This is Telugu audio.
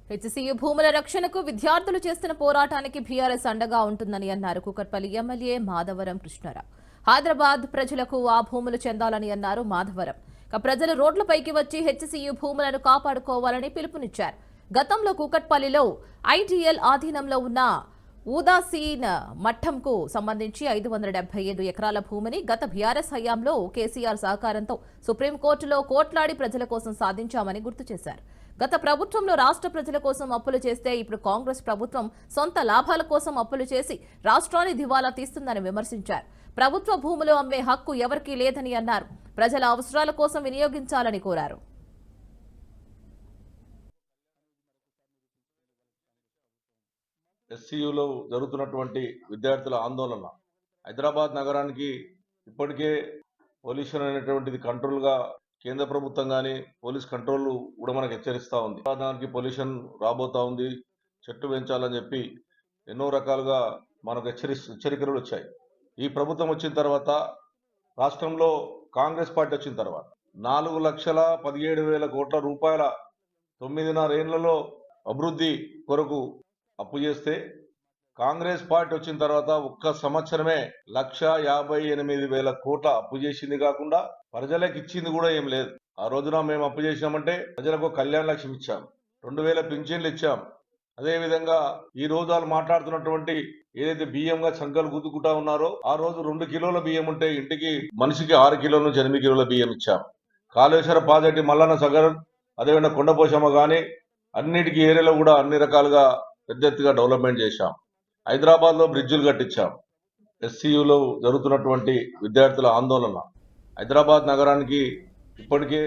హెచ్సియు భూముల రక్షణకు విద్యార్థులు చేస్తున్న పోరాటానికి బీఆర్ఎస్ అండగా ఉంటుందని అన్నారు కూకట్పల్లి ఎమ్మెల్యే మాధవరం కృష్ణారావు. హైదరాబాద్ ప్రజలకు ఆ భూములు చెందాలని అన్నారు మాధవరం. ప్రజలు రోడ్లపైకి వచ్చి హెచ్సియు భూములను కాపాడుకోవాలని పిలుపునిచ్చారు. గతంలో కూకట్పల్లిలో ఐటీఎల్ ఆధీనంలో ఉన్న ఉదాసీన్ మఠంకు సంబంధించి 575 ఎకరాల భూమిని గత బీఆర్ఎస్ హయాంలో కేసీఆర్ సహకారంతో సుప్రీంకోర్టులో కోట్లాడి ప్రజల కోసం సాధించామని గుర్తు చేశారు. గత ప్రభుత్వంలో రాష్ట్ర ప్రజల కోసం అప్పులు చేస్తే ఇప్పుడు కాంగ్రెస్ ప్రభుత్వం సొంత లాభాల కోసం అప్పులు చేసి రాష్ట్రాన్ని దివాలా తీస్తుందని విమర్శించారు. ప్రభుత్వ భూములు అమ్మే హక్కు ఎవరికీ లేదని అన్నారు. ప్రజల అవసరాల కోసం వినియోగించాలని కోరారు. ఎస్సీయూలో జరుగుతున్నటువంటి విద్యార్థుల ఆందోళన హైదరాబాద్ నగరానికి ఇప్పటికే పొల్యూషన్ అనేటువంటిది కంట్రోల్గా కేంద్ర ప్రభుత్వం కానీ పోలీస్ కంట్రోల్ కూడా మనకు హెచ్చరిస్తూ ఉంది. దానికి పొల్యూషన్ రాబోతా ఉంది, చెట్టు పెంచాలని చెప్పి ఎన్నో రకాలుగా మనకు హెచ్చరికలు వచ్చాయి. ఈ ప్రభుత్వం వచ్చిన తర్వాత, రాష్ట్రంలో కాంగ్రెస్ పార్టీ వచ్చిన తర్వాత 4,17,000 కోట్ల రూపాయల 9.5 ఏళ్లలో అభివృద్ధి కొరకు అప్పు చేస్తే, కాంగ్రెస్ పార్టీ వచ్చిన తర్వాత ఒక్క సంవత్సరమే 1,58,000 కోట్ల అప్పు చేసింది కాకుండా ప్రజలకు ఇచ్చింది కూడా ఏం లేదు. ఆ రోజున మేము అప్పు చేసినామంటే ప్రజలకు కళ్యాణ లక్ష్యం ఇచ్చాం, 2,000 పింఛన్లు ఇచ్చాం. అదేవిధంగా ఈ రోజు వాళ్ళు మాట్లాడుతున్నటువంటి ఏదైతే బియ్యంగా సంఖ్యలు గుద్దుకుంటా ఉన్నారో, ఆ రోజు 2 కిలోల బియ్యం ఉంటే ఇంటికి మనిషికి 6 కిలోల నుంచి 8 కిలోల బియ్యం ఇచ్చాం. కాళేశ్వర ప్రాజెక్టు మల్లన్న సగర్, అదేవిధంగా కొండపోశమ్మ కానీ అన్నిటికీ ఏరియాలో కూడా అన్ని రకాలుగా పెద్ద ఎత్తుగా డెవలప్మెంట్ చేశాం. హైదరాబాద్లో బ్రిడ్జులు కట్టించాం. ఎస్సీయూలో జరుగుతున్నటువంటి విద్యార్థుల ఆందోళన హైదరాబాద్ నగరానికి ఇప్పటికే